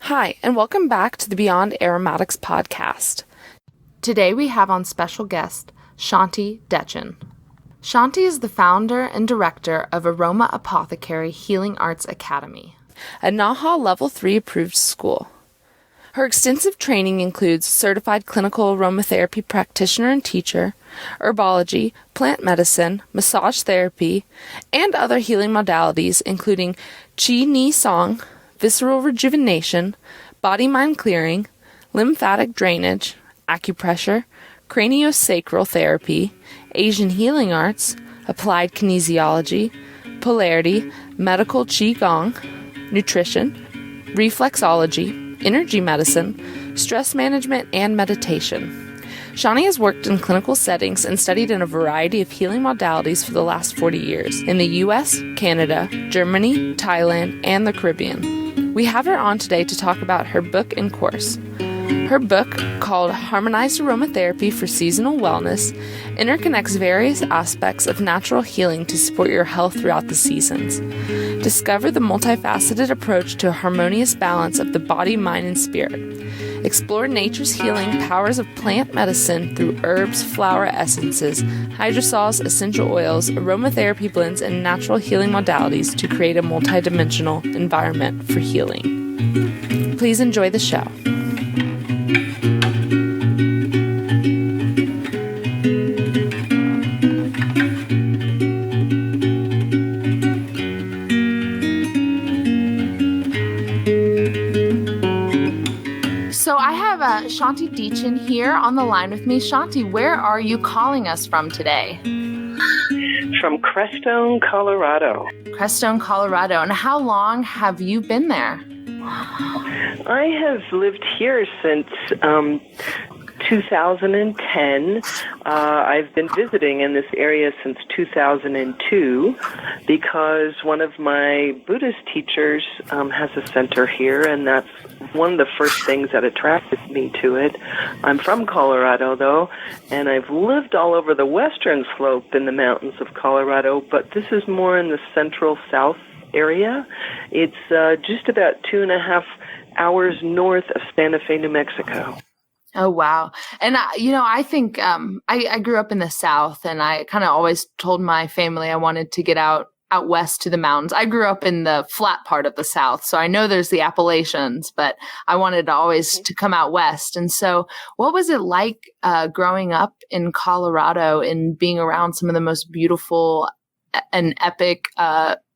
Hi, and welcome back to the Beyond Aromatics podcast. Today we have on special guest, Shanti Dechen. Shanti is the founder and director of Roma Apothecary Healing Arts Academy, a NAHA Level 3 approved school. Her extensive training includes certified clinical aromatherapy practitioner and teacher, herbology, plant medicine, massage therapy, and other healing modalities including Qi Ni Song, visceral rejuvenation, body-mind clearing, lymphatic drainage, acupressure, craniosacral therapy, Asian healing arts, applied kinesiology, polarity, medical qigong, nutrition, reflexology, energy medicine, stress management, and meditation. Shanti has worked in clinical settings and studied in a variety of healing modalities for the last 40 years in the U.S., Canada, Germany, Thailand, and the Caribbean. We have her on today to talk about her book and course. Her book, called Harmonized Aromatherapy for Seasonal Wellness, interconnects various aspects of natural healing to support your health throughout the seasons. Discover the multifaceted approach to a harmonious balance of the body, mind, and spirit. Explore nature's healing powers of plant medicine through herbs, flower essences, hydrosols, essential oils, aromatherapy blends, and natural healing modalities to create a multidimensional environment for healing. Please enjoy the show. So I have Shanti Dechen here on the line with me. Shanti, where are you calling us from today? From Crestone, Colorado. Crestone, Colorado. And how long have you been there? I have lived here since 2010. I've been visiting in this area since 2002 because one of my Buddhist teachers has a center here, and that's one of the first things that attracted me to it. I'm from Colorado, though, and I've lived all over the western slope in the mountains of Colorado, but this is more in the central south area. It's just about 2.5 hours north of Santa Fe, New Mexico. Oh, wow. And, I think I grew up in the South, and I kind of always told my family I wanted to get out west to the mountains. I grew up in the flat part of the South, so I know there's the Appalachians, but I wanted always to come out west. And so what was it like growing up in Colorado and being around some of the most beautiful and epic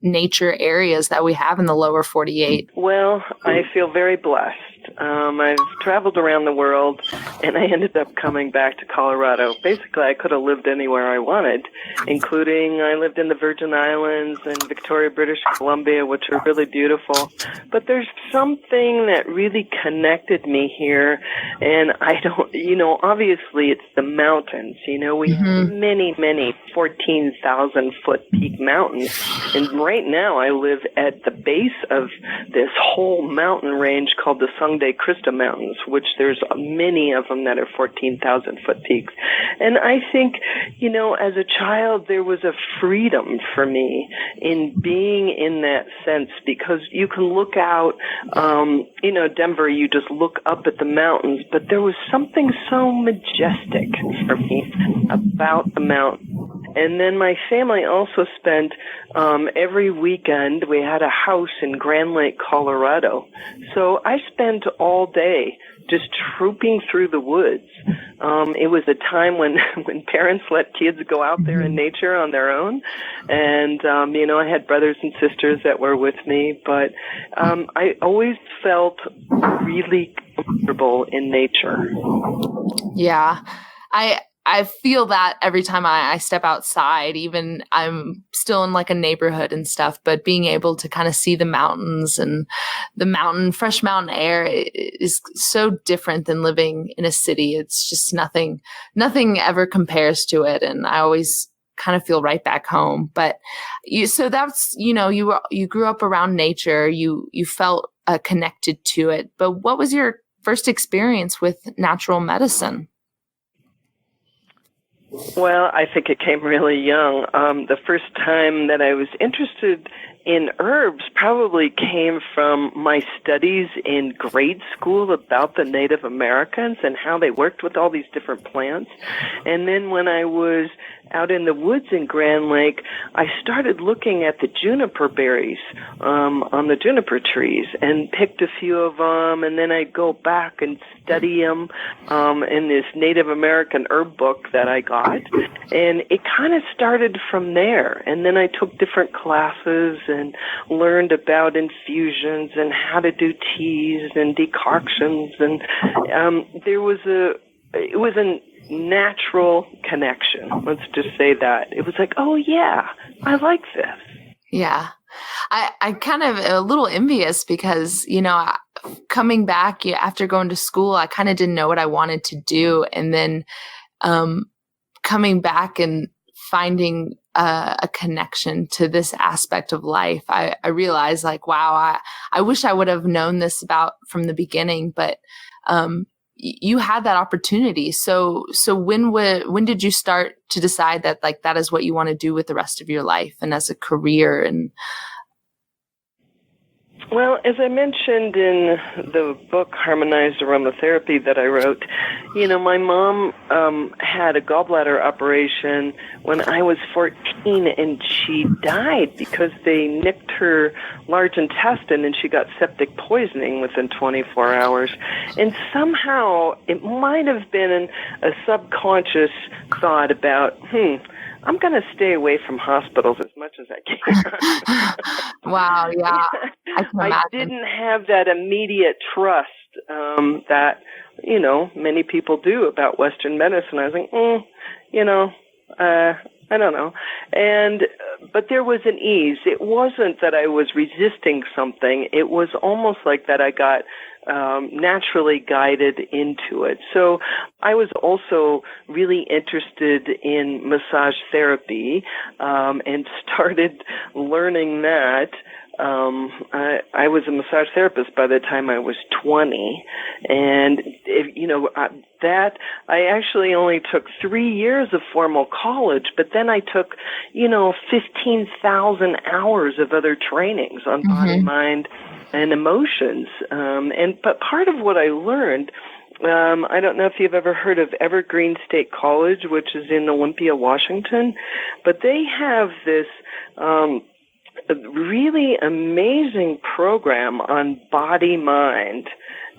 nature areas that we have in the lower 48? Well, I feel very blessed. I've traveled around the world, and I ended up coming back to Colorado. Basically, I could have lived anywhere I wanted, including I lived in the Virgin Islands and Victoria, British Columbia, which are really beautiful. But there's something that really connected me here, and I don't, obviously it's the mountains. We have many, many 14,000-foot peak mountains, and right now I live at the base of this whole mountain range called the Sangre Krista Mountains, which there's many of them that are 14,000-foot peaks. And I think, as a child, there was a freedom for me in being in that sense, because you can look out, Denver, you just look up at the mountains, but there was something so majestic for me about the mountain. And then my family also spent every weekend, we had a house in Grand Lake, Colorado. So I spent all day just trooping through the woods. It was a time when parents let kids go out there in nature on their own. And, I had brothers and sisters that were with me, but I always felt really comfortable in nature. Yeah. I feel that every time I step outside, even I'm still in like a neighborhood and stuff, but being able to kind of see the mountains and the fresh mountain air is so different than living in a city. It's just nothing ever compares to it. And I always kind of feel right back home. But so that's, you grew up around nature, you felt connected to it. But what was your first experience with natural medicine? Well, I think it came really young. The first time that I was interested in herbs probably came from my studies in grade school about the Native Americans and how they worked with all these different plants. And then when I was out in the woods in Grand Lake, I started looking at the juniper berries on the juniper trees and picked a few of them, and then I'd go back and study them in this Native American herb book that I got. And it kind of started from there. And then I took different classes and learned about infusions and how to do teas and decoctions. And it was a natural connection. Let's just say that. It was like, oh yeah, I like this. Yeah. I kind of a little envious because, coming back after going to school, I kind of didn't know what I wanted to do. And then coming back and finding a connection to this aspect of life, I realized like, wow, I wish I would have known this about from the beginning, but you had that opportunity. So when did you start to decide that like that is what you want to do with the rest of your life and as a career? And well, as I mentioned in the book Harmonized Aromatherapy that I wrote, my mom had a gallbladder operation when I was 14, and she died because they nicked her large intestine and she got septic poisoning within 24 hours. And somehow it might have been a subconscious thought about, I'm going to stay away from hospitals as much as I can. Wow, yeah. I didn't have that immediate trust that, many people do about Western medicine. I was like, I don't know. But there was an ease. It wasn't that I was resisting something. It was almost like that I got naturally guided into it. So I was also really interested in massage therapy and started learning that. I was a massage therapist by the time I was 20, and that I actually only took 3 years of formal college, but then I took 15,000 hours of other trainings on body, mind, and emotions. But part of what I learned, I don't know if you've ever heard of Evergreen State College, which is in Olympia, Washington, but they have this a really amazing program on body, mind,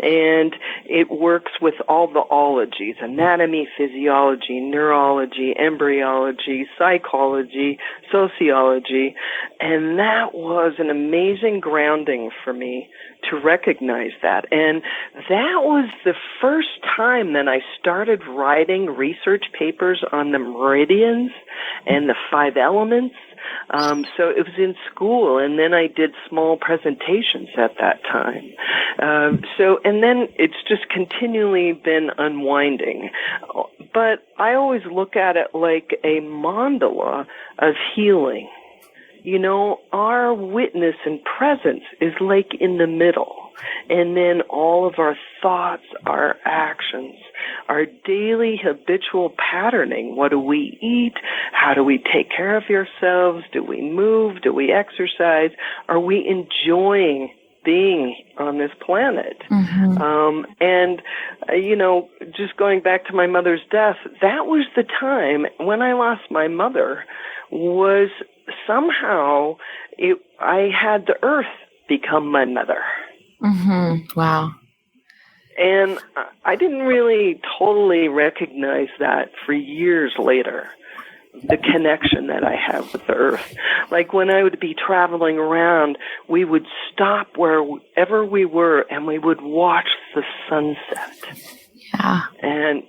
and it works with all the ologies: anatomy, physiology, neurology, embryology, psychology, sociology, and that was an amazing grounding for me to recognize that. And that was the first time that I started writing research papers on the meridians and the 5 elements. So it was in school, and then I did small presentations at that time. And then it's just continually been unwinding. But I always look at it like a mandala of healing. Our witness and presence is like in the middle. And then all of our thoughts, our actions, our daily habitual patterning. What do we eat? How do we take care of ourselves? Do we move? Do we exercise? Are we enjoying being on this planet? Just going back to my mother's death, that was the time when I lost my mother, was somehow I had the earth become my mother. Wow. And I didn't really totally recognize that for years later, the connection that I have with the earth. Like when I would be traveling around, we would stop wherever we were and we would watch the sunset. Yeah. And,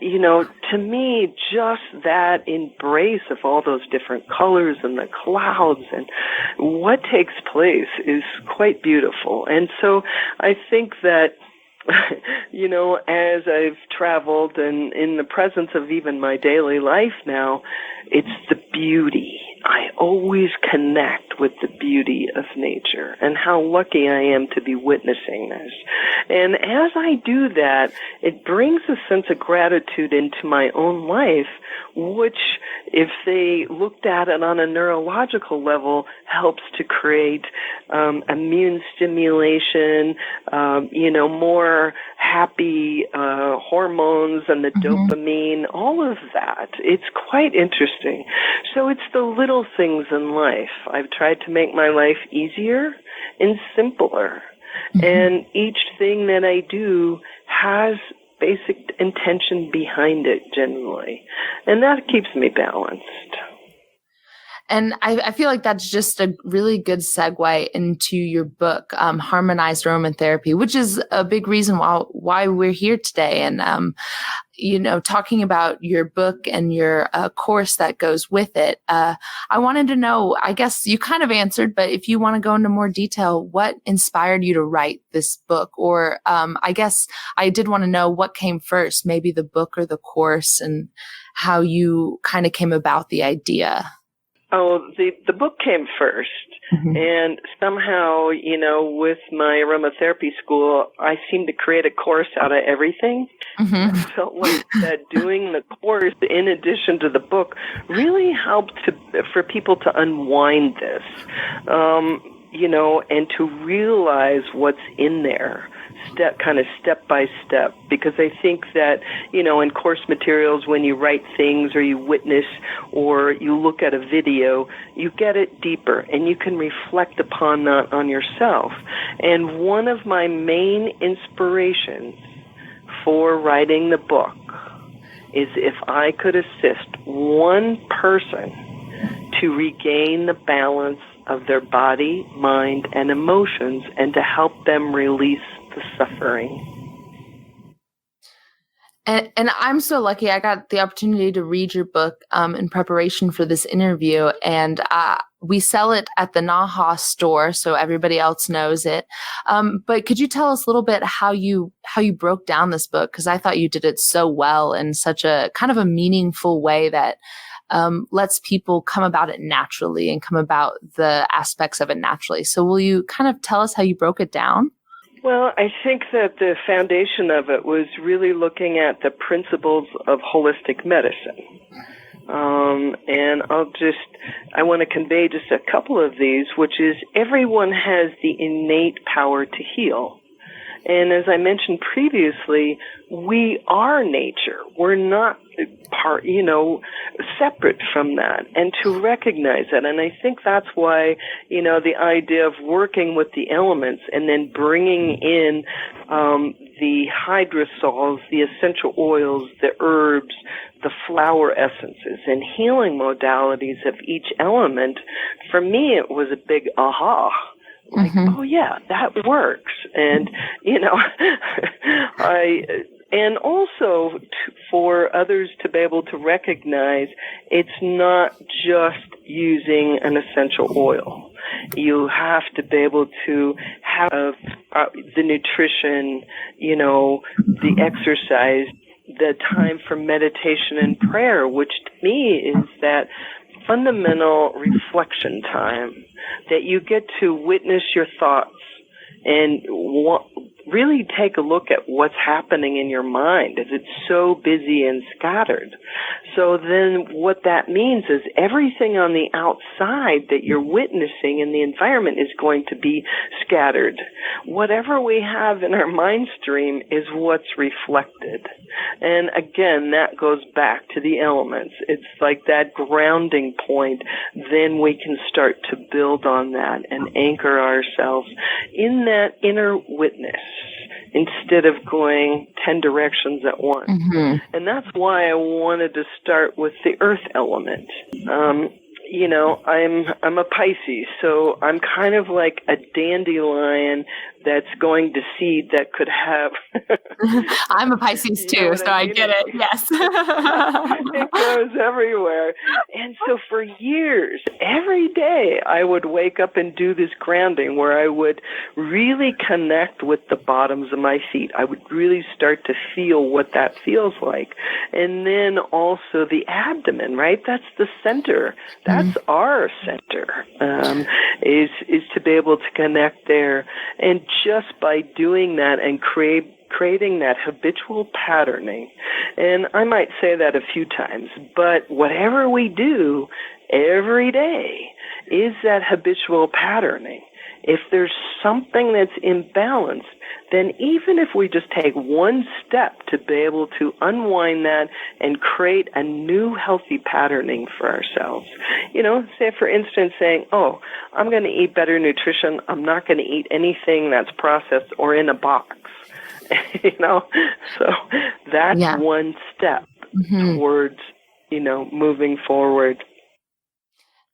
to me, just that embrace of all those different colors and the clouds and what takes place is quite beautiful. And so I think that, as I've traveled and in the presence of even my daily life now, it's the beauty I always connect with the beauty of nature and how lucky I am to be witnessing this. And as I do that, it brings a sense of gratitude into my own life, which, if they looked at it on a neurological level, helps to create immune stimulation, more happy hormones and the dopamine, all of that. It's quite interesting. So it's the little things in life. I've tried to make my life easier and simpler. And each thing that I do has basic intention behind it generally. And that keeps me balanced. And I feel like that's just a really good segue into your book, Harmonized Aromatherapy, which is a big reason why we're here today. And, talking about your book and your course that goes with it, I wanted to know, I guess you kind of answered, but if you want to go into more detail, what inspired you to write this book? Or I guess I did want to know what came first, maybe the book or the course, and how you kind of came about the idea. Oh, the book came first, and somehow, with my aromatherapy school, I seemed to create a course out of everything. I felt like that doing the course, in addition to the book, really helped for people to unwind this, and to realize what's in there. Step by step, because I think that, in course materials, when you write things or you witness or you look at a video, you get it deeper and you can reflect upon that on yourself. And one of my main inspirations for writing the book is if I could assist one person to regain the balance of their body, mind, and emotions, and to help them release the suffering. And I'm so lucky. I got the opportunity to read your book in preparation for this interview, and we sell it at the Naha store, so everybody else knows it. But could you tell us a little bit how you broke down this book? Because I thought you did it so well in such a kind of a meaningful way that lets people come about it naturally and come about the aspects of it naturally. So will you kind of tell us how you broke it down? Well, I think that the foundation of it was really looking at the principles of holistic medicine. And I want to convey just a couple of these, which is everyone has the innate power to heal. And as I mentioned previously, we are nature. We're not separate from that. And to recognize that, and I think that's why, the idea of working with the elements and then bringing in the hydrosols, the essential oils, the herbs, the flower essences, and healing modalities of each element, for me it was a big aha. Like, oh yeah, that works. And, and also for others to be able to recognize it's not just using an essential oil. You have to be able to have the nutrition, the exercise, the time for meditation and prayer, which to me is that fundamental reflection time that you get to witness your thoughts and really take a look at what's happening in your mind, as it's so busy and scattered. So then what that means is everything on the outside that you're witnessing in the environment is going to be scattered. Whatever we have in our mind stream is what's reflected. And again, that goes back to the elements. It's like that grounding point. Then we can start to build on that and anchor ourselves in that inner witness, instead of going 10 directions at once. And that's why I wanted to start with the earth element. I'm a Pisces, so I'm kind of like a dandelion that's going to seed that could have. I'm a Pisces too, so I get it. Yes. It goes everywhere. And so for years, every day, I would wake up and do this grounding where I would really connect with the bottoms of my feet. I would really start to feel what that feels like. And then also the abdomen, right? That's the center. That's our center, is to be able to connect there. And just by doing that and creating that habitual patterning, and I might say that a few times, but whatever we do every day is that habitual patterning. If there's something that's imbalanced, then even if we just take one step to be able to unwind that and create a new healthy patterning for ourselves. Say for instance saying, oh, I'm going to eat better nutrition. I'm not going to eat anything that's processed or in a box. So that's one step towards, moving forward.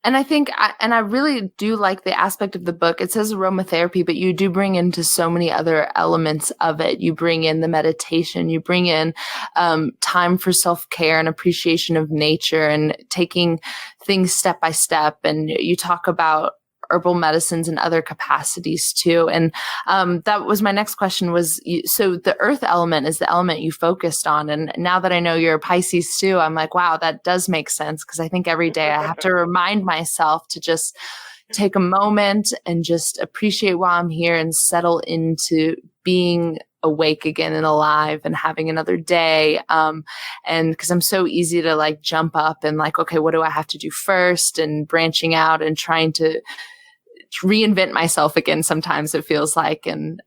And I think, I really do like the aspect of the book. It says aromatherapy, but you do bring into so many other elements of it. You bring in the meditation, you bring in time for self-care and appreciation of nature and taking things step by step. And you talk about herbal medicines and other capacities too. And that was my next question was, so the earth element is the element you focused on. And now that I know you're a Pisces too, I'm like, wow, that does make sense. Because I think every day I have to remind myself to just take a moment and just appreciate while I'm here and settle into being awake again and alive and having another day. And because I'm so easy to like jump up and like, okay, what do I have to do first? And branching out and trying to reinvent myself again. Sometimes it feels like, and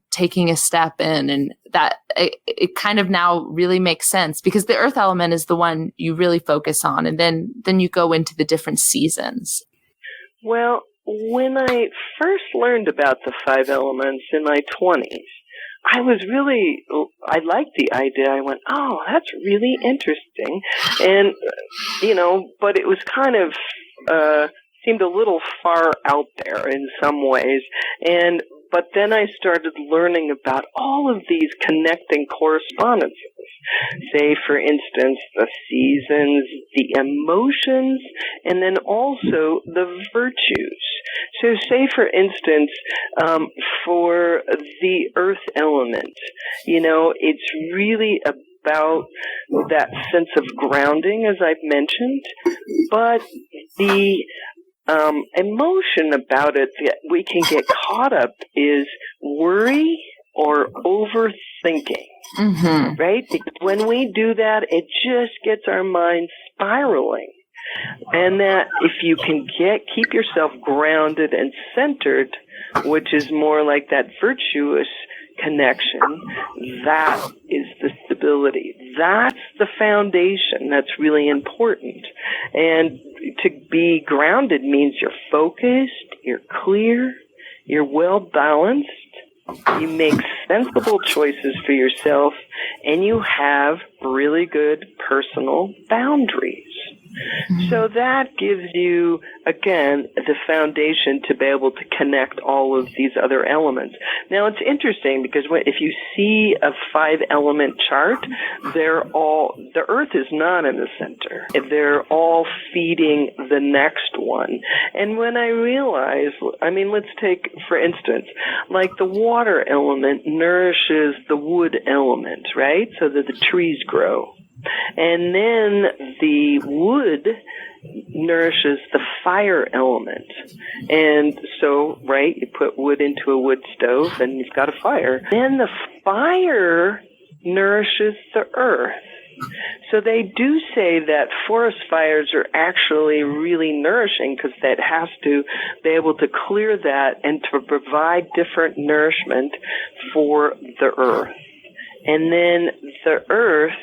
taking a step in, and that it kind of now really makes sense because the earth element is the one you really focus on. And then you go into the different seasons. Well, when I first learned about the 5 elements in my 20s, I liked the idea. I went, oh, that's really interesting. And, but it was kind of, seemed a little far out there in some ways. But then I started learning about all of these connecting correspondences. Say, for instance, the seasons, the emotions, and then also the virtues. So say, for instance, for the earth element, it's really about that sense of grounding, as I've mentioned, but the emotion about it that we can get caught up is worry or overthinking, right? Because when we do that, it just gets our mind spiraling. And that if you can keep yourself grounded and centered, which is more like that virtuous connection, that is the stability. That's the foundation that's really important. And to be grounded means you're focused, you're clear, you're well balanced, you make sensible choices for yourself, and you have really good personal boundaries. So that gives you, again, the foundation to be able to connect all of these other elements. Now, it's interesting because if you see a 5-element chart, the earth is not in the center. They're all feeding the next one. And when I realized, let's take, for instance, like the water element nourishes the wood element, right? So that the trees grow. And then the wood nourishes the fire element. And so, right, you put wood into a wood stove and you've got a fire. Then the fire nourishes the earth. So they do say that forest fires are actually really nourishing because that has to be able to clear that and to provide different nourishment for the earth. And then the earth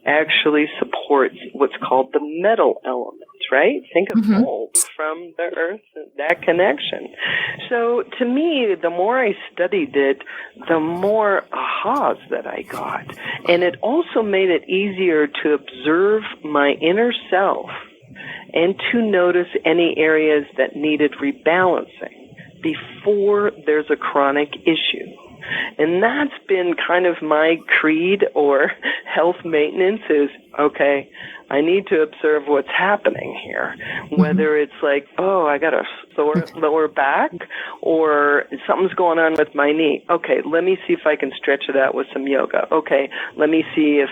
actually supports what's called the metal element, right? Think of gold from the earth, that connection. So to me, the more I studied it, the more ahas that I got. And it also made it easier to observe my inner self and to notice any areas that needed rebalancing. before there's a chronic issue. And that's been kind of my creed or health maintenance is, okay, I need to observe what's happening here. Whether it's like, oh, I got a sore lower back or something's going on with my knee. Okay, let me see if I can stretch it out with some yoga. Okay, let me see if,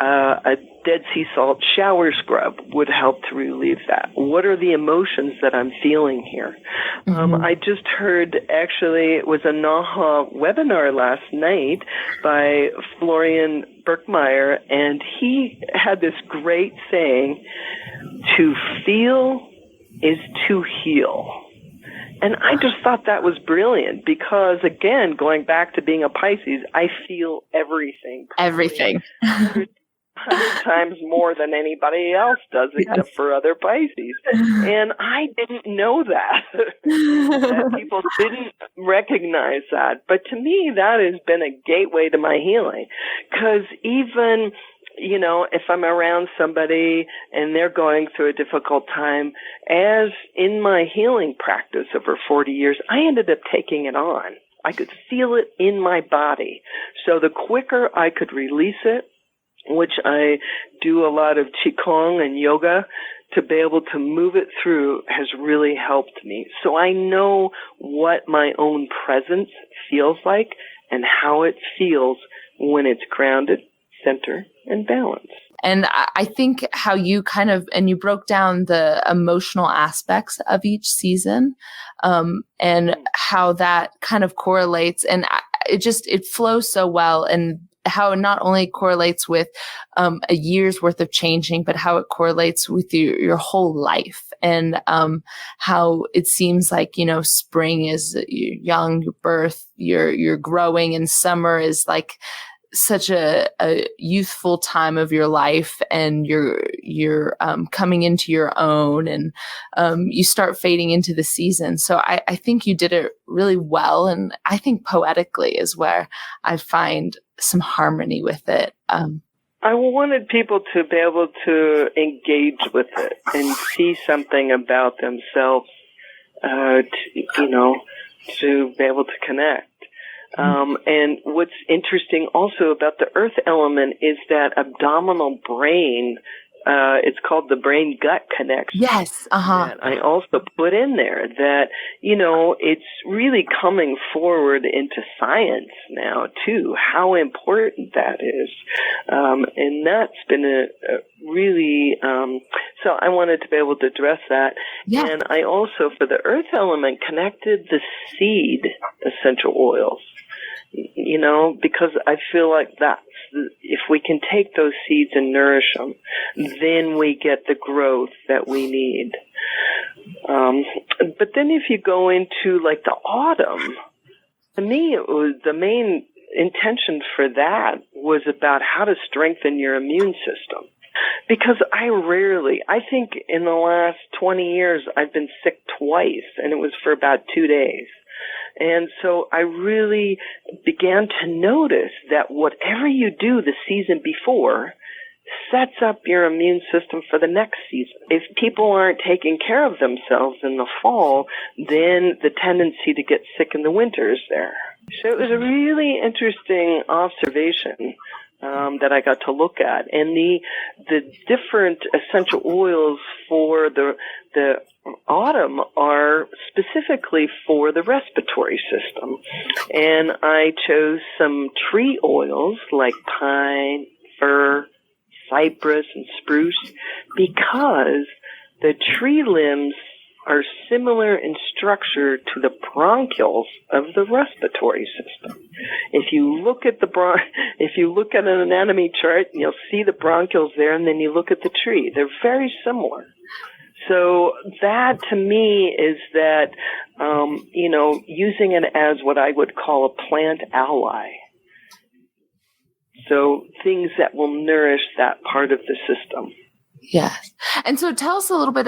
a Dead Sea salt shower scrub would help to relieve that. What are the emotions that I'm feeling here? I just heard, actually, it was a NAHA webinar last night by Florian Berkmeyer, and he had this great saying, to feel is to heal. And I just thought that was brilliant because, again, going back to being a Pisces, I feel everything. Everything. 100 times more than anybody else does, except for other Pisces. And I didn't know that. That people didn't recognize that. But to me, that has been a gateway to my healing. Because even, if I'm around somebody and they're going through a difficult time, as in my healing practice over 40 years, I ended up taking it on. I could feel it in my body. So the quicker I could release it, which I do a lot of Qigong and yoga, to be able to move it through has really helped me. So I know what my own presence feels like and how it feels when it's grounded, centered, and balanced. And I think how you and you broke down the emotional aspects of each season, and how that kind of correlates, and it flows so well, and how it not only correlates with a year's worth of changing, but how it correlates with your whole life, and how it seems like, spring is young, your birth, you're growing, and summer is like such a youthful time of your life, and you're coming into your own, and you start fading into the season. So I think you did it really well, and I think poetically is where I find some harmony with it. I wanted people to be able to engage with it and see something about themselves, to be able to connect. And what's interesting also about the earth element is that abdominal brain, it's called the brain-gut connection. Yes, That I also put in there that, it's really coming forward into science now, too, how important that is. And that's been a really, so I wanted to be able to address that. Yeah. And I also, for the earth element, connected the seed essential oils. Because I feel like if we can take those seeds and nourish them, then we get the growth that we need. But then if you go into like the autumn, to me it was the main intention for that was about how to strengthen your immune system. Because I think in the last 20 years I've been sick twice, and it was for about 2 days. And so I really began to notice that whatever you do the season before sets up your immune system for the next season. If people aren't taking care of themselves in the fall, then the tendency to get sick in the winter is there. So it was a really interesting observation that I got to look at. And the different essential oils for the autumn are specifically for the respiratory system. And I chose some tree oils like pine, fir, cypress, and spruce because the tree limbs are similar in structure to the bronchioles of the respiratory system. If you look at an anatomy chart, you'll see the bronchioles there, and then you look at the tree. They're very similar. So that to me is that, using it as what I would call a plant ally. So things that will nourish that part of the system. Yes. And so tell us a little bit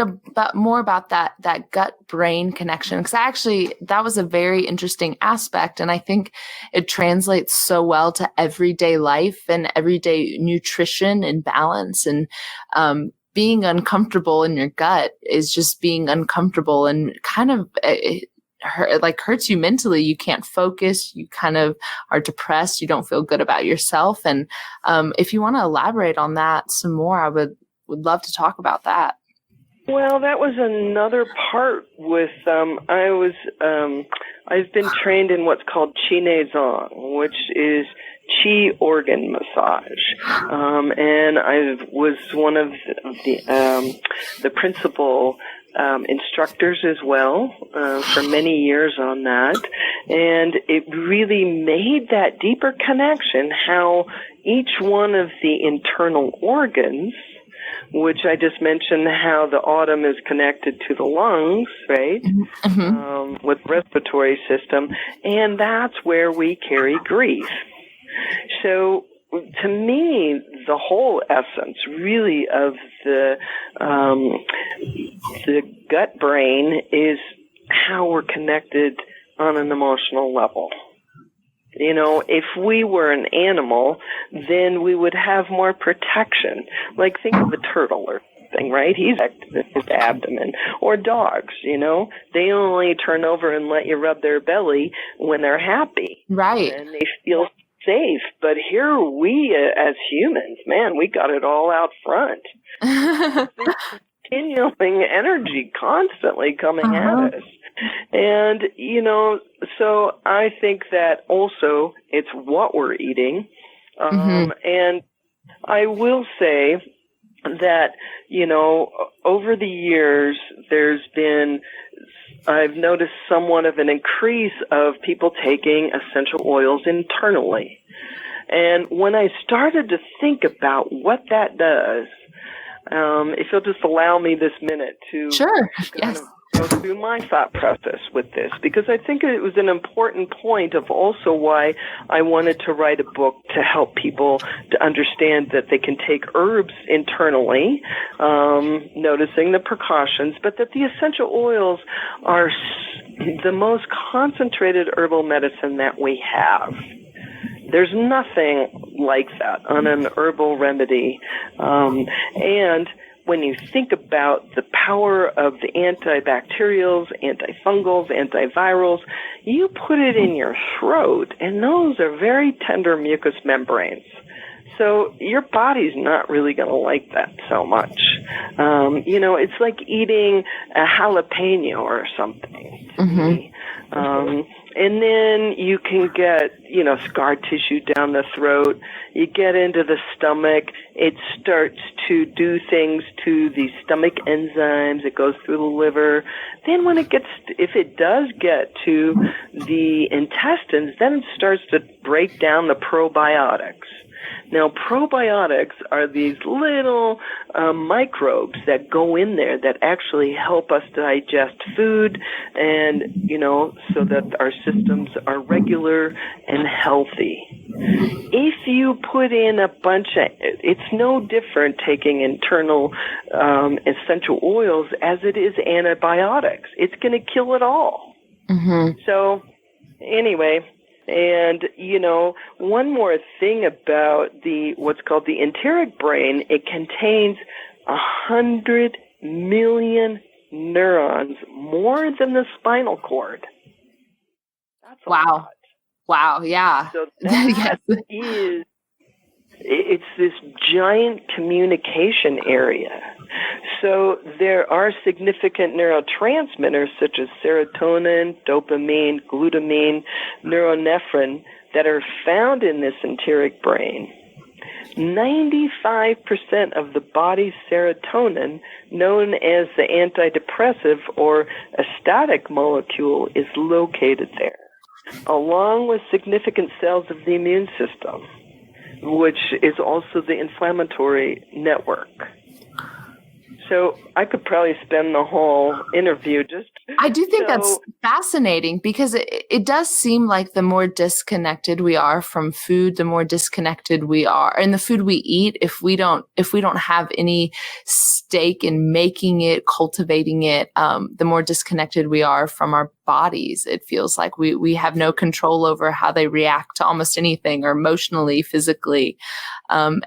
more about that gut-brain connection, because that was a very interesting aspect. And I think it translates so well to everyday life and everyday nutrition and balance. And being uncomfortable in your gut is just being uncomfortable and kind of hurts you mentally. You can't focus. You kind of are depressed. You don't feel good about yourself. And if you want to elaborate on that some more, I would love to talk about that. Well, that was another part with, I've been trained in what's called Qi Neizong, which is Qi organ massage. And I was one of the principal instructors as well for many years on that. And it really made that deeper connection, how each one of the internal organs, which I just mentioned, how the autumn is connected to the lungs, right, with respiratory system, and that's where we carry grief. So to me, the whole essence really of the gut brain is how we're connected on an emotional level. You know, if we were an animal, then we would have more protection. Like, think of a turtle or something, right? He's his abdomen. Or dogs, you know, they only turn over and let you rub their belly when they're happy. Right. And they feel safe. But here we, as humans, man, we got it all out front. There's continuing energy constantly coming at us. And, you know, so I think that also it's what we're eating. And I will say that, you know, over the years, I've noticed somewhat of an increase of people taking essential oils internally. And when I started to think about what that does, if you'll just allow me this minute to kind of go through my thought process with this, because I think it was an important point of also why I wanted to write a book to help people to understand that they can take herbs internally, noticing the precautions, but that the essential oils are the most concentrated herbal medicine that we have. There's nothing like that on an herbal remedy. And when you think about the power of the antibacterials, antifungals, antivirals, you put it in your throat, and those are very tender mucous membranes. So your body's not really going to like that so much. You know, it's like eating a jalapeno or something to me. And then you can get, you know, scar tissue down the throat. You get into the stomach. It starts to do things to the stomach enzymes. It goes through the liver. Then when if it does get to the intestines, then it starts to break down the probiotics. Now, probiotics are these little microbes that go in there that actually help us digest food and, you know, so that our systems are regular and healthy. If you put in a bunch of, it's no different taking internal essential oils as it is antibiotics. It's going to kill it all. So, anyway. And, you know, one more thing about what's called the enteric brain, it contains 100 million neurons, more than the spinal cord. That's a lot. Wow, yeah. So that it's this giant communication area. So there are significant neurotransmitters such as serotonin, dopamine, glutamine, neuronephrine that are found in this enteric brain. 95% of the body's serotonin, known as the antidepressive or ecstatic molecule, is located there, along with significant cells of the immune system, which is also the inflammatory network. So I could probably spend the whole interview just... I do think that's fascinating because it does seem like the more disconnected we are from food, the more disconnected we are. And the food we eat, if we don't have any stake in making it, cultivating it, the more disconnected we are from our bodies. It feels like we have no control over how they react to almost anything, or emotionally, physically. And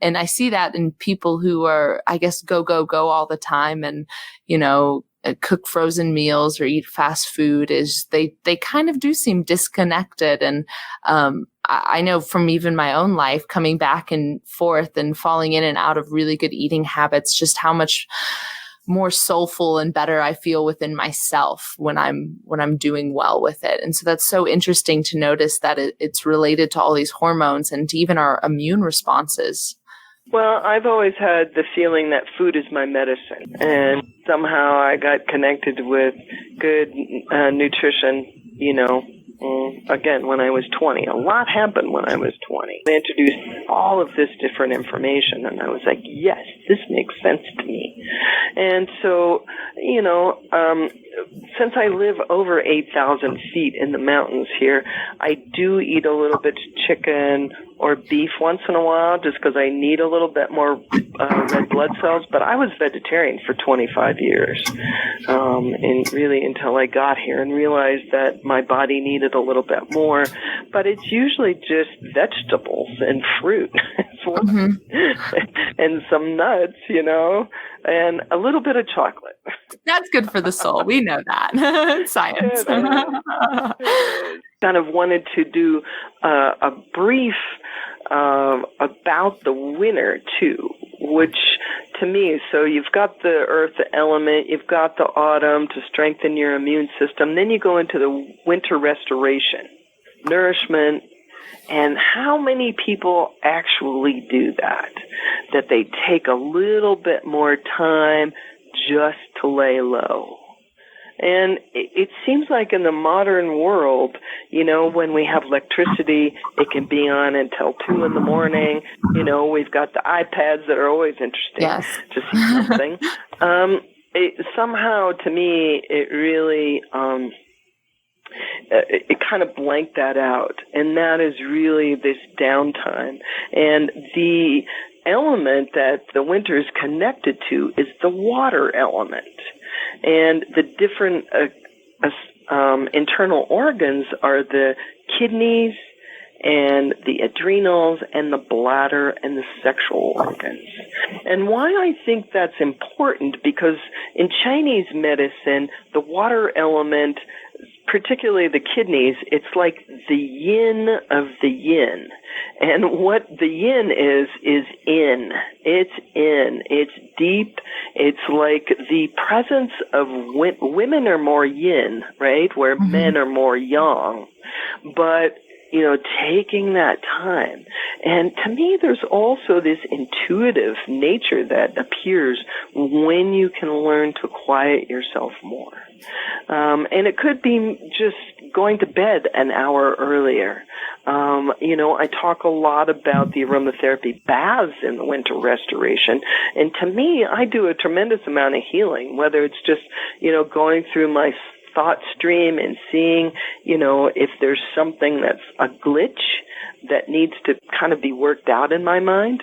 I see that in people who are, I guess, go all the time and, you know, cook frozen meals or eat fast food is they kind of do seem disconnected. And I know from even my own life, coming back and forth and falling in and out of really good eating habits, just how much more soulful and better I feel within myself when I'm doing well with it. And so that's so interesting to notice that it's related to all these hormones and to even our immune responses. Well, I've always had the feeling that food is my medicine, and somehow I got connected with good nutrition, again, when I was 20. A lot happened when I was 20. They introduced all of this different information, and I was like, yes, this makes sense to me. And so, since I live over 8,000 feet in the mountains here, I do eat a little bit of chicken or beef once in a while just because I need a little bit more red blood cells. But I was vegetarian for 25 years, and really until I got here and realized that my body needed a little bit more. But it's usually just vegetables and fruit and some nuts, and a little bit of chocolate. That's good for the soul. We know that. Science. Kind of wanted to do a brief about the winter, too, which to me, so you've got the earth element, you've got the autumn to strengthen your immune system, then you go into the winter restoration, nourishment, and how many people actually do that they take a little bit more time just to lay low. And it seems like in the modern world, when we have electricity, it can be on until 2 in the morning. We've got the iPads that are always interesting to see something. Somehow, to me, it really it kind of blanked that out. And that is really this downtime. And the element that the winter is connected to is the water element. And the different internal organs are the kidneys and the adrenals and the bladder and the sexual organs. And why I think that's important, because in Chinese medicine, the water element, particularly the kidneys, it's like the yin of the yin. And what the yin is in. It's in. It's deep. It's like the presence of women are more yin, right? Where men are more yang. But, taking that time. And to me, there's also this intuitive nature that appears when you can learn to quiet yourself more. And it could be just going to bed an hour earlier. I talk a lot about the aromatherapy baths in the winter restoration. And to me, I do a tremendous amount of healing, whether it's just, going through my thought stream and seeing, if there's something that's a glitch that needs to kind of be worked out in my mind.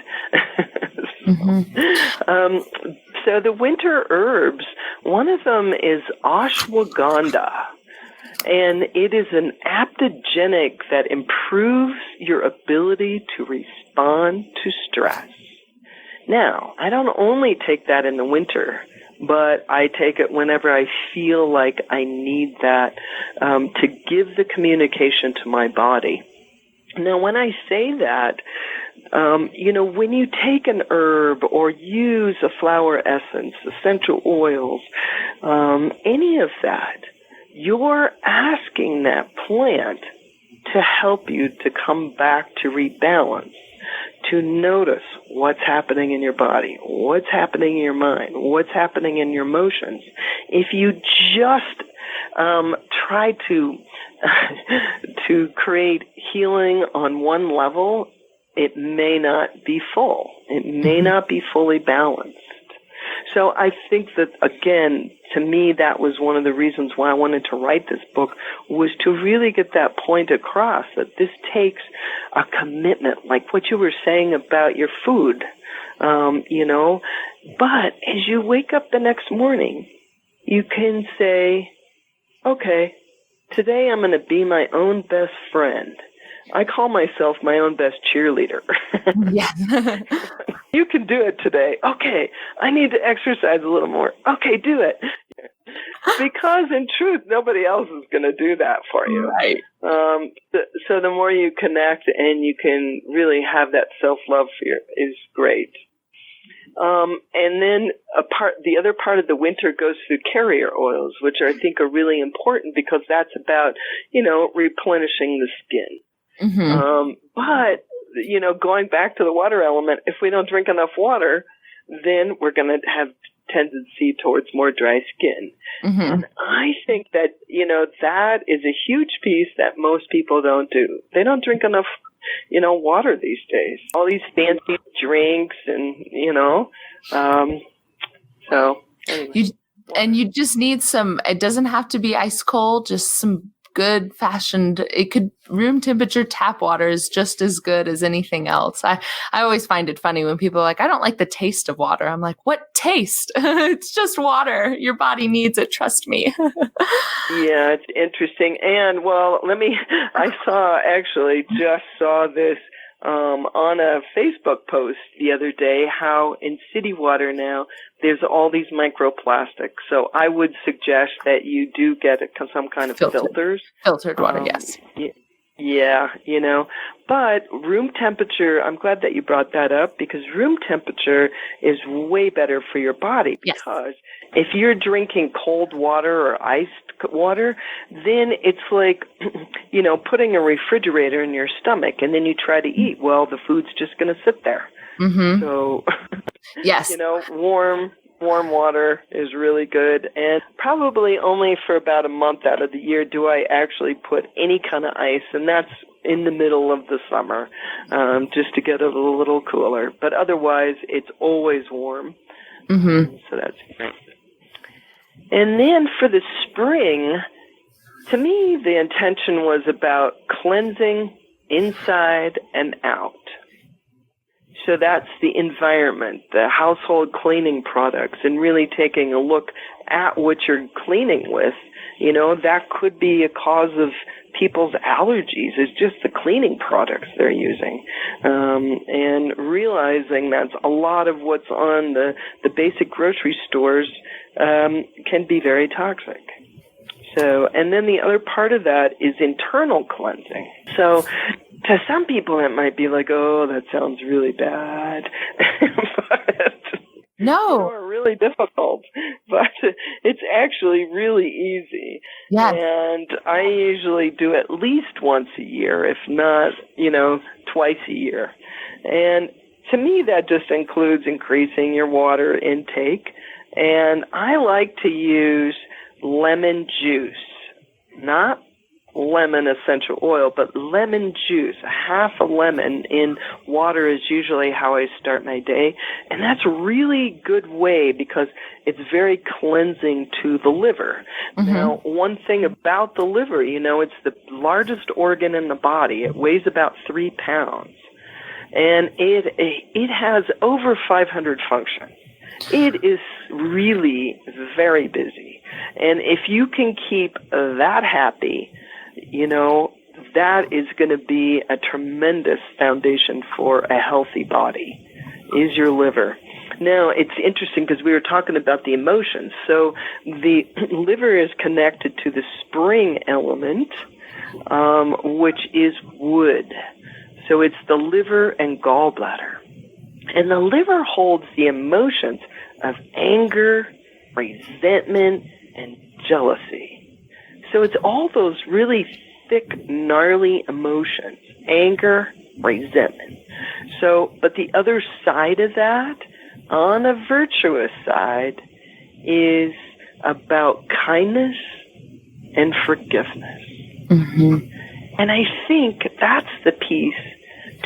So the winter herbs, one of them is ashwagandha. And it is an adaptogenic that improves your ability to respond to stress. Now, I don't only take that in the winter, but I take it whenever I feel like I need that to give the communication to my body. Now, when I say that, when you take an herb or use a flower essence, essential oils, any of that, you're asking that plant to help you to come back to rebalance, to notice what's happening in your body, what's happening in your mind, what's happening in your emotions. If you just try to create healing on one level, it may not be full. It may not be fully balanced. So I think that, again, to me, that was one of the reasons why I wanted to write this book, was to really get that point across, that this takes a commitment, like what you were saying about your food, But as you wake up the next morning, you can say, okay, today I'm going to be my own best friend. I call myself my own best cheerleader. Yeah. You can do it today. Okay, I need to exercise a little more. Okay, do it. Because in truth, nobody else is going to do that for you. Right. So the more you connect and you can really have that self-love is great. And then the other part of the winter goes through carrier oils, which I think are really important because that's about, replenishing the skin. Mm-hmm. But, going back to the water element, if we don't drink enough water, then we're going to have tendency towards more dry skin. Mm-hmm. And I think that, that is a huge piece that most people don't do. They don't drink enough, water these days. All these fancy drinks and, so. Anyway. You just need some, it doesn't have to be ice cold, just some good fashioned, room temperature tap water is just as good as anything else. I always find it funny when people are like, I don't like the taste of water. I'm like, what taste? It's just water. Your body needs it. Trust me. Yeah, it's interesting. And I just saw this on a Facebook post the other day, how in city water now there's all these microplastics. So I would suggest that you do get some kind of filters. Filtered water, yes. Yeah, but room temperature, I'm glad that you brought that up because room temperature is way better for your body because if you're drinking cold water or iced water, then it's like, putting a refrigerator in your stomach and then you try to eat. Well, the food's just going to sit there. Mm-hmm. So, yes, warm water is really good. And probably only for about a month out of the year do I actually put any kind of ice, and that's in the middle of the summer, just to get it a little cooler. But otherwise, it's always warm. Mm-hmm. So that's great. And then for the spring, to me, the intention was about cleansing inside and out. So that's the environment, the household cleaning products, and really taking a look at what you're cleaning with. That could be a cause of people's allergies, is just the cleaning products they're using. And realizing that a lot of what's on the basic grocery stores can be very toxic. So, and then the other part of that is internal cleansing. So, to some people it might be like, oh, that sounds really bad. But no, really difficult. But it's actually really easy. Yes. And I usually do at least once a year, if not, twice a year. And to me, that just includes increasing your water intake. And I like to use lemon juice, not lemon essential oil, but lemon juice. Half a lemon in water is usually how I start my day. And that's a really good way because it's very cleansing to the liver. Mm-hmm. Now, one thing about the liver, it's the largest organ in the body. It weighs about 3 pounds. And it has over 500 functions. It is really very busy. And if you can keep that happy, that is going to be a tremendous foundation for a healthy body, is your liver. Now, it's interesting because we were talking about the emotions. So the liver is connected to the spring element, which is wood. So it's the liver and gallbladder. And the liver holds the emotions of anger, resentment, and jealousy. So it's all those really thick, gnarly emotions, anger, resentment. So, but the other side of that, on a virtuous side, is about kindness and forgiveness. Mm-hmm. And I think that's the piece,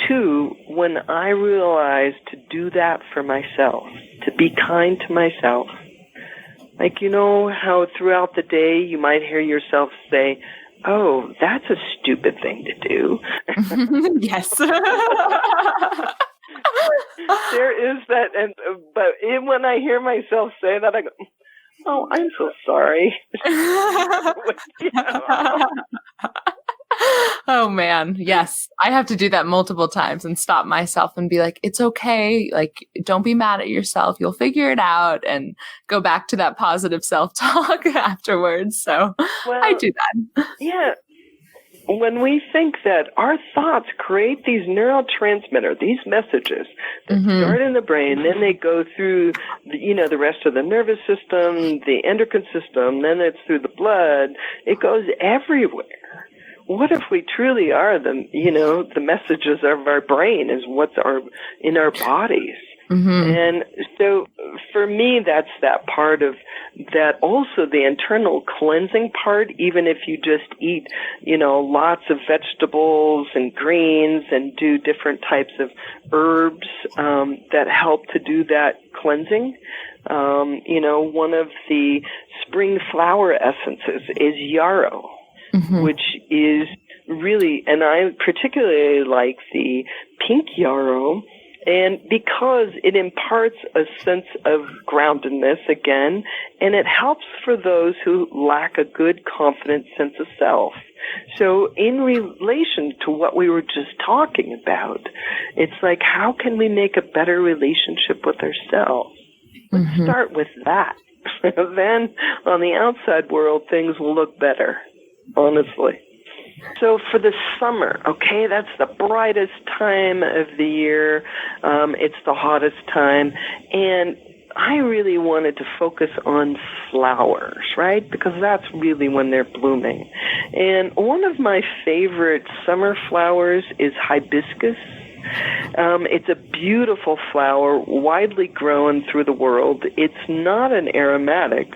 too, when I realized to do that for myself, to be kind to myself. Like, how throughout the day you might hear yourself say, oh, that's a stupid thing to do. Yes. There is that, but when I hear myself say that, I go, oh, I'm so sorry. Oh man. Yes. I have to do that multiple times and stop myself and be like, it's okay. Like, don't be mad at yourself. You'll figure it out, and go back to that positive self-talk afterwards. So I do that. Yeah. When we think that our thoughts create these neurotransmitters, these messages that start in the brain, then they go through, the rest of the nervous system, the endocrine system, then it's through the blood. It goes everywhere. What if we truly are the messages of our brain is what's in our bodies? And so for me, that's that part of that. Also the internal cleansing part, even if you just eat, lots of vegetables and greens and do different types of herbs, that help to do that cleansing. One of the spring flower essences is yarrow, which is really, and I particularly like the pink yarrow. And because it imparts a sense of groundedness again, and it helps for those who lack a good, confident sense of self. So in relation to what we were just talking about, it's like, how can we make a better relationship with ourselves? Let's start with that. Then on the outside world, things will look better, honestly. So for the summer, okay, that's the brightest time of the year. It's the hottest time. And I really wanted to focus on flowers, right? Because that's really when they're blooming. And one of my favorite summer flowers is hibiscus. It's a beautiful flower, widely grown through the world. It's not an aromatic,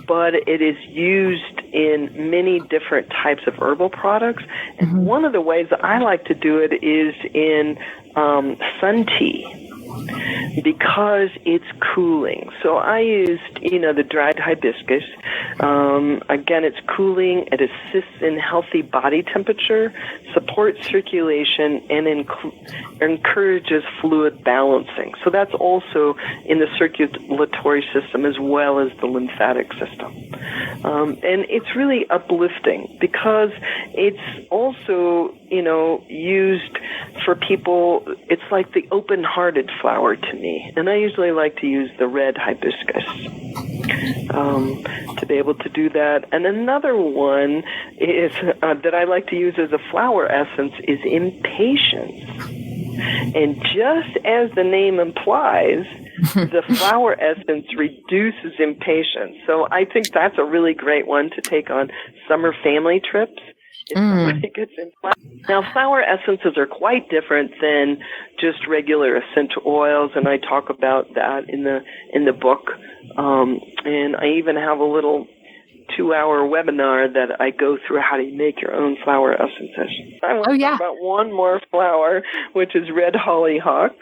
but it is used in many different types of herbal products. And one of the ways that I like to do it is in sun tea, because it's cooling. So I used, the dried hibiscus. Again, it's cooling. It assists in healthy body temperature, supports circulation, and encourages fluid balancing. So that's also in the circulatory system as well as the lymphatic system. And it's really uplifting because it's also, used for people. It's like the open-hearted flower to me. And I usually like to use the red hibiscus to be able to do that. And another one is that I like to use as a flower essence is impatience. And just as the name implies, the flower essence reduces impatience. So I think that's a really great one to take on summer family trips. Now, flower essences are quite different than just regular essential oils, and I talk about that in the book. And I even have a little 2-hour webinar that I go through how to make your own flower essences. I want to talk about one more flower, which is red hollyhock,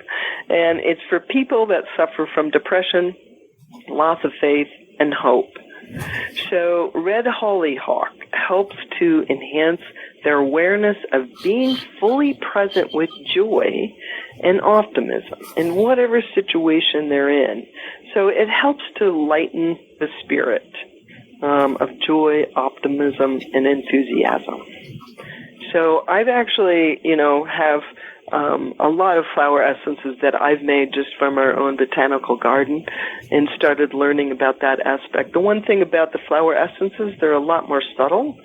and it's for people that suffer from depression, loss of faith, and hope. So red hollyhock helps to enhance their awareness of being fully present with joy and optimism in whatever situation they're in. So it helps to lighten the spirit of joy, optimism, and enthusiasm. So I've actually, have a lot of flower essences that I've made just from our own botanical garden and started learning about that aspect. The one thing about the flower essences, they're a lot more subtle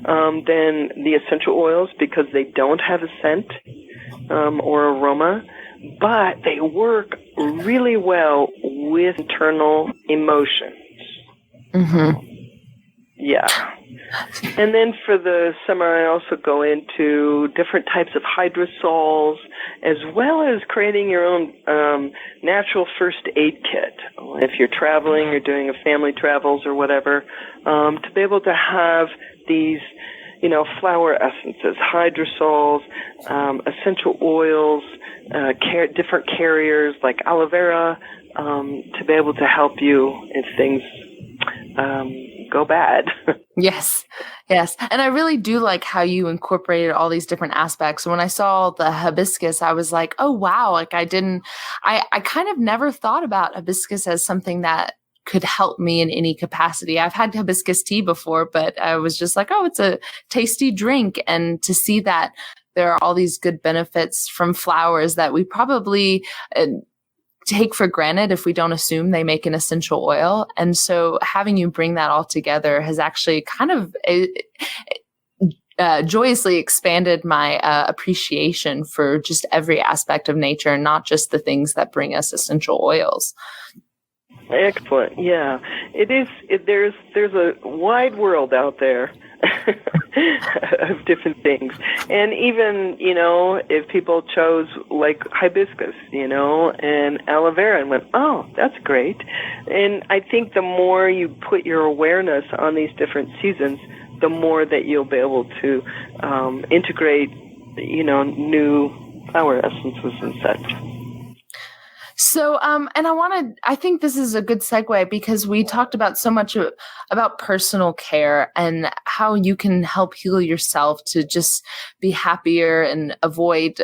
than the essential oils because they don't have a scent or aroma, but they work really well with internal emotions. Yeah. And then for the summer, I also go into different types of hydrosols, as well as creating your own natural first aid kit. If you're traveling or doing a family travels or whatever, to be able to have these, flower essences, hydrosols, essential oils, different carriers like aloe vera, to be able to help you if things go bad. Yes. And I really do like how you incorporated all these different aspects. When I saw the hibiscus, I was like, oh, wow. Like I kind of never thought about hibiscus as something that could help me in any capacity. I've had hibiscus tea before, but I was just like, oh, it's a tasty drink. And to see that there are all these good benefits from flowers that we probably take for granted if we don't assume they make an essential oil. And so having you bring that all together has actually kind of joyously expanded my appreciation for just every aspect of nature, not just the things that bring us essential oils. Excellent. Yeah, it is. There's a wide world out there of different things, and even if people chose like hibiscus, and aloe vera, and went, oh, that's great. And I think the more you put your awareness on these different seasons, the more that you'll be able to integrate, new flower essences and such. So, and I think this is a good segue because we talked about so much about personal care and how you can help heal yourself to just be happier and avoid,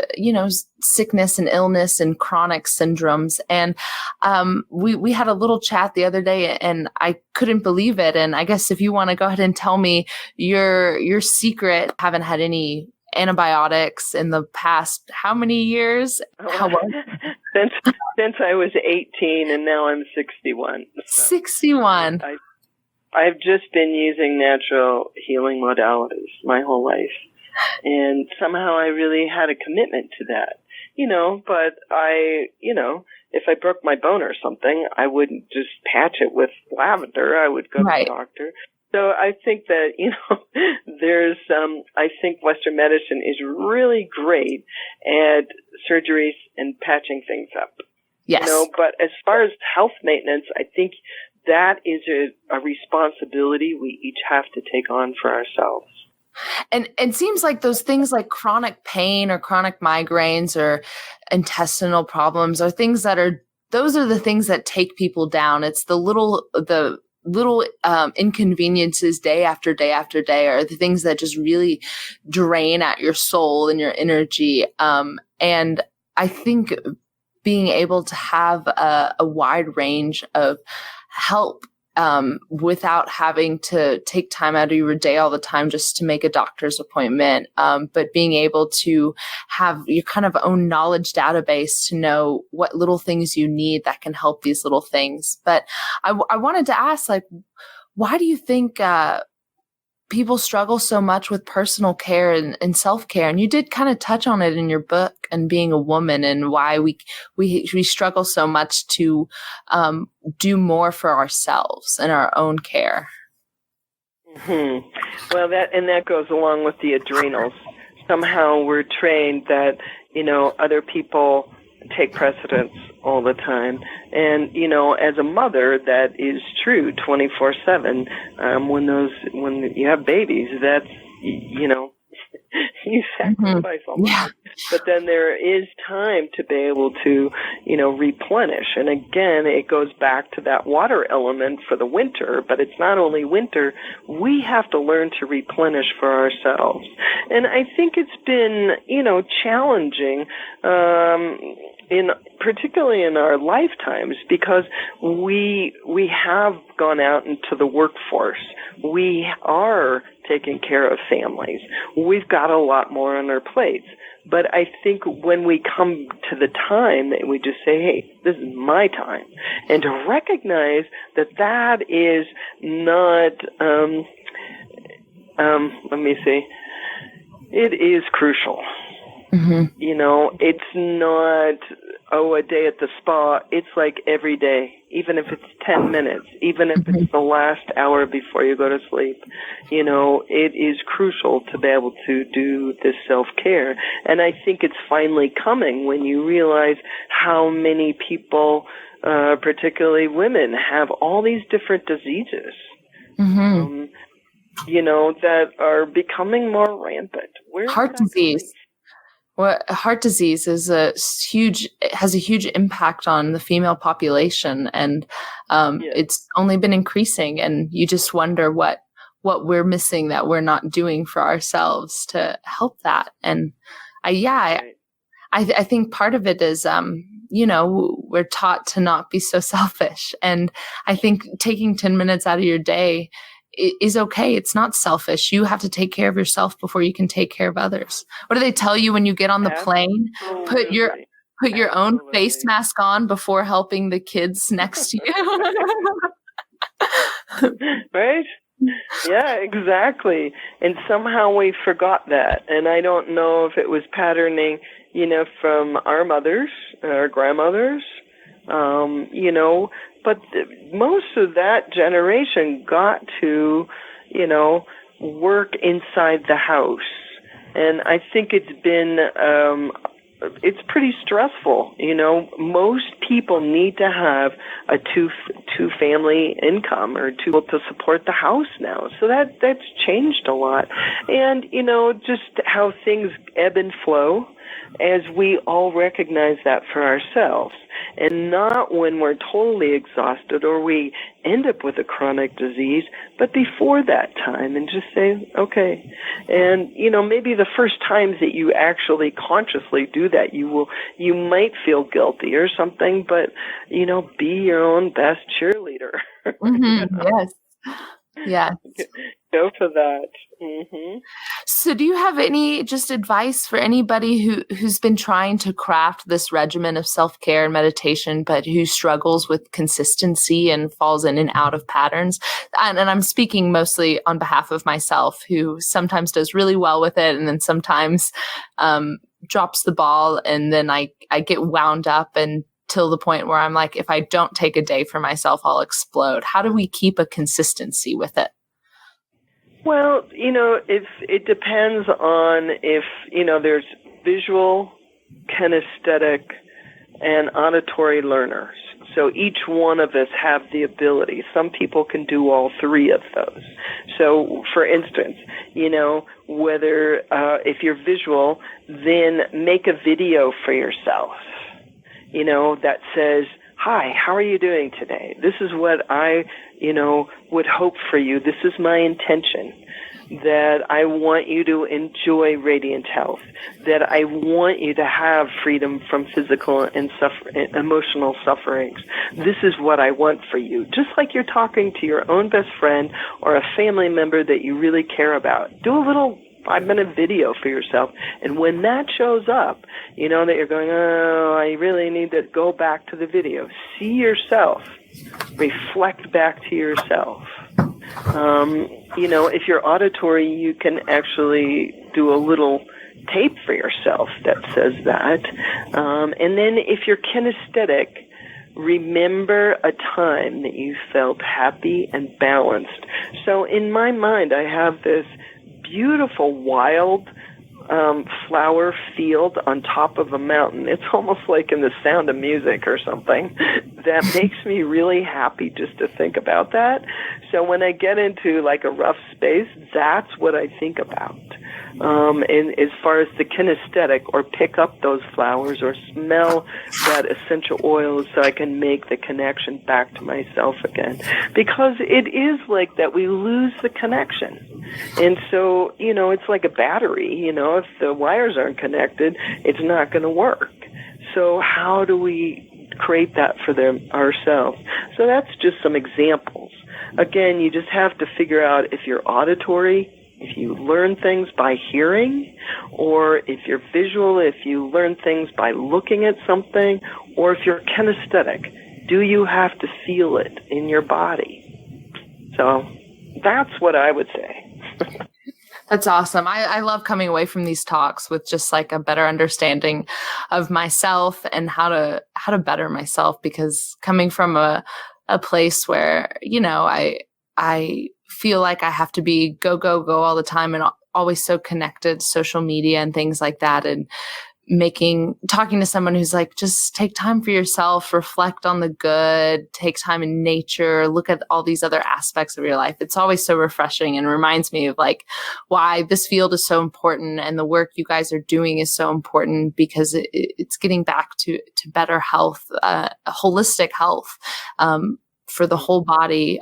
sickness and illness and chronic syndromes. And we had a little chat the other day and I couldn't believe it. And I guess if you want to go ahead and tell me your secret, haven't had any antibiotics in the past how many years? How long? Since I was 18 and now I'm 61. So 61. I've just been using natural healing modalities my whole life. And somehow I really had a commitment to that. But if I broke my bone or something, I wouldn't just patch it with lavender. I would go to the doctor. So I think that, I think Western medicine is really great at surgeries and patching things up. Yes. But as far as health maintenance, I think that is a responsibility we each have to take on for ourselves. And it seems like those things like chronic pain or chronic migraines or intestinal problems are things those are the things that take people down. It's the little inconveniences day after day after day are the things that just really drain at your soul and your energy. And I think being able to have a wide range of help without having to take time out of your day all the time just to make a doctor's appointment, but being able to have your kind of own knowledge database to know what little things you need that can help these little things. But I wanted to ask, why do you think people struggle so much with personal care and self-care? And you did kind of touch on it in your book, and being a woman, and why we struggle so much to do more for ourselves and our own care. Mm-hmm. Well, that goes along with the adrenals. Somehow we're trained that, other people take precedence all the time. And, as a mother, that is true 24/7. When you have babies, that's, you sacrifice a lot. Yeah. But then there is time to be able to, replenish. And again, it goes back to that water element for the winter, but it's not only winter. We have to learn to replenish for ourselves. And I think it's been, challenging, particularly in our lifetimes, because we have gone out into the workforce. We are taking care of families. We've got a lot more on our plates. But I think when we come to the time that we just say, hey, this is my time, and to recognize that is not, let me see, it is crucial. Mm-hmm. It's not, a day at the spa. It's like every day, even if it's 10 minutes, even if it's the last hour before you go to sleep. It is crucial to be able to do this self-care. And I think it's finally coming when you realize how many people, particularly women, have all these different diseases. Mm-hmm. That are becoming more rampant. Heart disease. Well, heart disease has a huge impact on the female population, and it's only been increasing. And you just wonder what we're missing that we're not doing for ourselves to help that. And I think part of it is we're taught to not be so selfish. And I think taking 10 minutes out of your day is okay. It's not selfish. You have to take care of yourself before you can take care of others. What do they tell you when you get on the plane? Put your own face mask on before helping the kids next to you. Right? Yeah, exactly. And somehow we forgot that. And I don't know if it was patterning, from our mothers, our grandmothers, but most of that generation got to, work inside the house. And I think it's pretty stressful. Most people need to have a two family income or two to support the house now. So that's changed a lot. And, just how things ebb and flow as we all recognize that for ourselves, and not when we're totally exhausted or we end up with a chronic disease, but before that time, and just say, okay. And, maybe the first times that you actually consciously do that, you might feel guilty or something, but, be your own best cheerleader. Mm-hmm. Yes. Yeah. Go for that. Mm-hmm. So do you have any just advice for anybody who's been trying to craft this regimen of self-care and meditation, but who struggles with consistency and falls in and out of patterns? And I'm speaking mostly on behalf of myself, who sometimes does really well with it and then sometimes drops the ball, and then I get wound up until the point where I'm like, if I don't take a day for myself, I'll explode. How do we keep a consistency with it? Well, if it depends on if, there's visual, kinesthetic, and auditory learners. So each one of us have the ability. Some people can do all three of those. So, for instance, whether if you're visual, then make a video for yourself, that says, hi, how are you doing today? This is what I, would hope for you. This is my intention, that I want you to enjoy radiant health, that I want you to have freedom from physical and emotional sufferings. This is what I want for you. Just like you're talking to your own best friend or a family member that you really care about. Do a little 5-minute video for yourself. And when that shows up, that you're going, oh, I really need to go back to the video. See yourself. Reflect back to yourself. If you're auditory, you can actually do a little tape for yourself that says that. And then if you're kinesthetic, remember a time that you felt happy and balanced. So in my mind, I have this beautiful wild flower field on top of a mountain. It's almost like in The Sound of Music or something. That makes me really happy just to think about that. So when I get into like a rough space, that's what I think about. And as far as the kinesthetic, or pick up those flowers or smell that essential oil so I can make the connection back to myself again. Because it is like that, we lose the connection. And so, it's like a battery, if the wires aren't connected, it's not going to work. So how do we create that for ourselves? So that's just some examples. Again, you just have to figure out if you're auditory, if you learn things by hearing, or if you're visual, if you learn things by looking at something, or if you're kinesthetic, do you have to feel it in your body? So that's what I would say. That's awesome. I love coming away from these talks with just like a better understanding of myself and how to better myself, because coming from a place where, I feel like I have to be go all the time and always so connected, social media and things like that. And talking to someone who's like, just take time for yourself, reflect on the good, take time in nature, look at all these other aspects of your life. It's always so refreshing and reminds me of like why this field is so important and the work you guys are doing is so important, because it's getting back to better health, holistic health, for the whole body,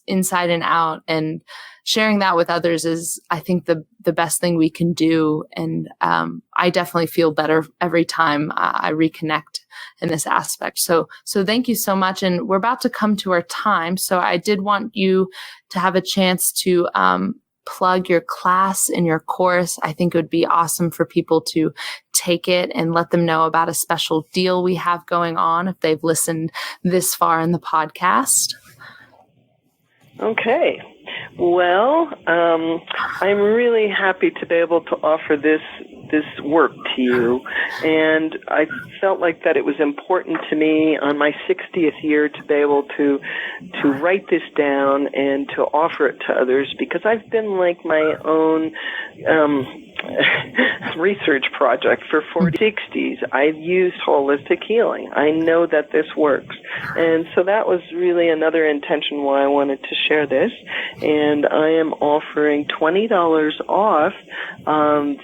inside and out. And sharing that with others is, I think, the best thing we can do. And I definitely feel better every time I reconnect in this aspect. So thank you so much. And we're about to come to our time. So I did want you to have a chance to plug your class and your course. I think it would be awesome for people to take it and let them know about a special deal we have going on if they've listened this far in the podcast. Okay. Well, I'm really happy to be able to offer this work to you, and I felt like that it was important to me on my 60th year to be able to write this down and to offer it to others, because I've been like my own research project for 60s. I've used holistic healing. I know that this works. And so that was really another intention why I wanted to share this. And I am offering $20 off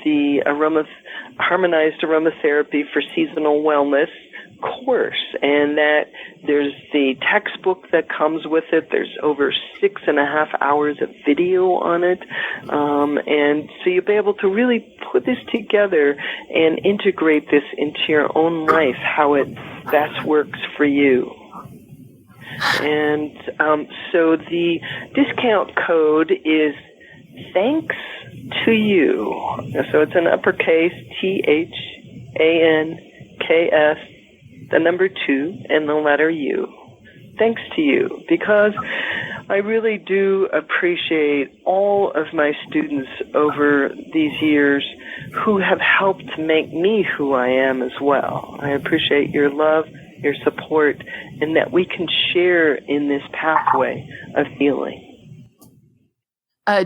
the Harmonized Aromatherapy for Seasonal Wellness course, and that there's the textbook that comes with it. There's over 6.5 hours of video on it, and so you'll be able to really put this together and integrate this into your own life, how it best works for you. And so the discount code is thanks to you. So it's an uppercase THANKS, the number 2, and the letter U. Thanks to you, because I really do appreciate all of my students over these years who have helped make me who I am as well. I appreciate your love, your support, and that we can share in this pathway of healing.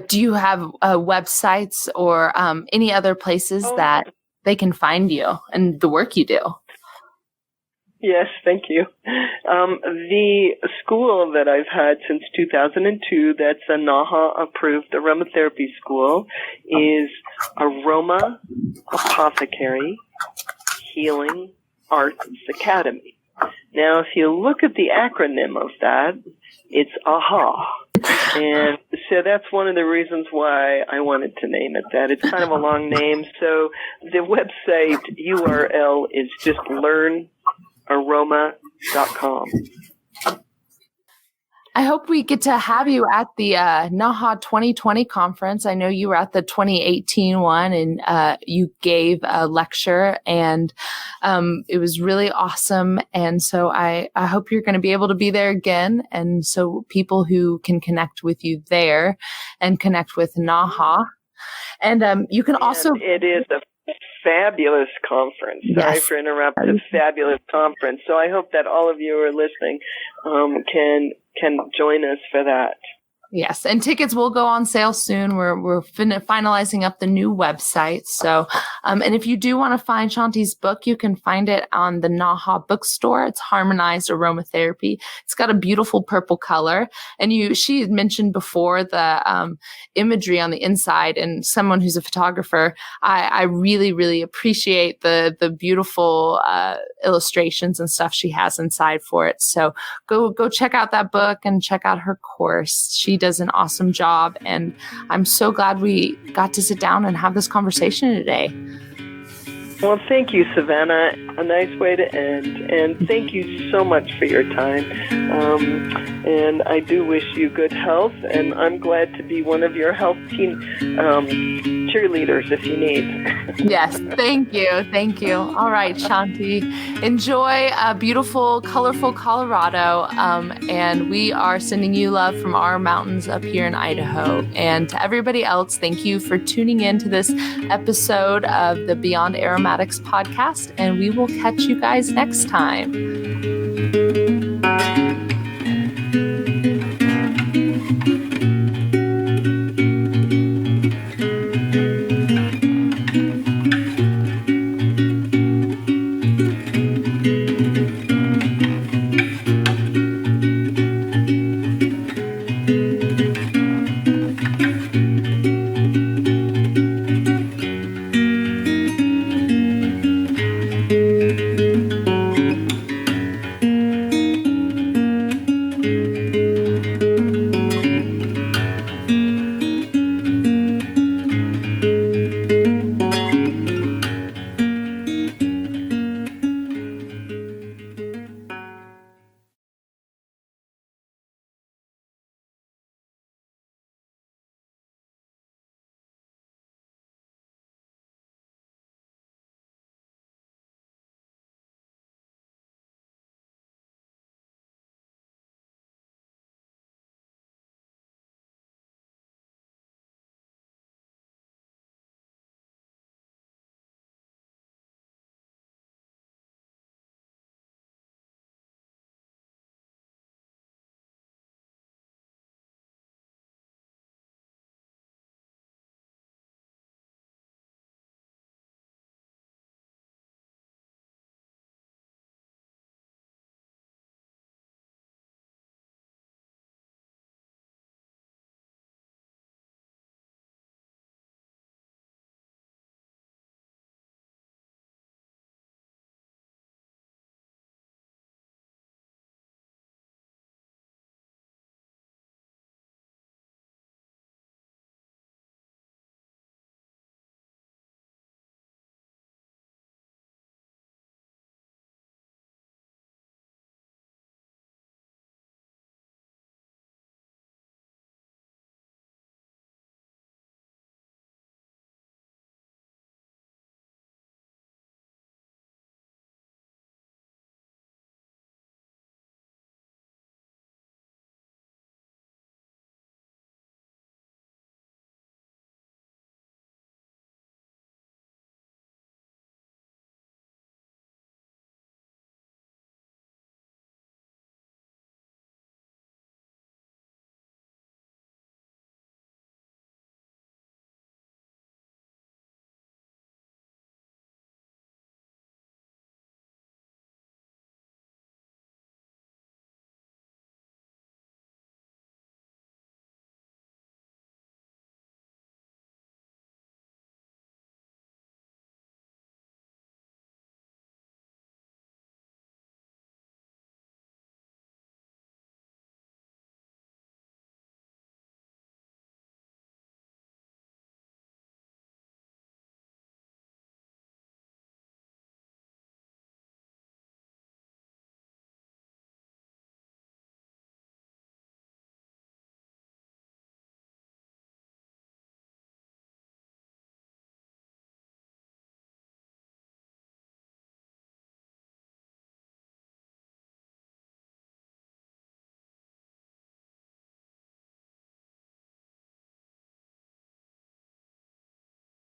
Do you have websites or any other places that they can find you and the work you do? Yes, thank you. The school that I've had since 2002, that's a NAHA-approved aromatherapy school, is Roma Apothecary Healing Arts Academy. Now, if you look at the acronym of that, it's AHA. And so that's one of the reasons why I wanted to name it that. It's kind of a long name. So the website URL is just learnaroma.com. I hope we get to have you at the NAHA 2020 conference. I know you were at the 2018 one, and you gave a lecture, and it was really awesome. And so I hope you're going to be able to be there again. And so people who can connect with you there and connect with NAHA. And you can also... It is a fabulous conference. Sorry Yes. for interrupting. Fabulous conference. So I hope that all of you who are listening can join us for that. Yes, and tickets will go on sale soon. We're finalizing up the new website. So, and if you do want to find Shanti's book, you can find it on the NAHA bookstore. It's Harmonized Aromatherapy. It's got a beautiful purple color. And she had mentioned before the imagery on the inside. And someone who's a photographer, I really, really appreciate the beautiful illustrations and stuff she has inside for it. So go check out that book and check out her course. She does an awesome job, and I'm so glad we got to sit down and have this conversation today. Well, thank you, Savannah. A nice way to end. And thank you so much for your time. And I do wish you good health, and I'm glad to be one of your health team cheerleaders if you need. Yes, thank you. Thank you. All right, Shanti. Enjoy beautiful, colorful Colorado. And we are sending you love from our mountains up here in Idaho. And to everybody else, thank you for tuning in to this episode of the Beyond Aromatics podcast. And we will catch you guys next time.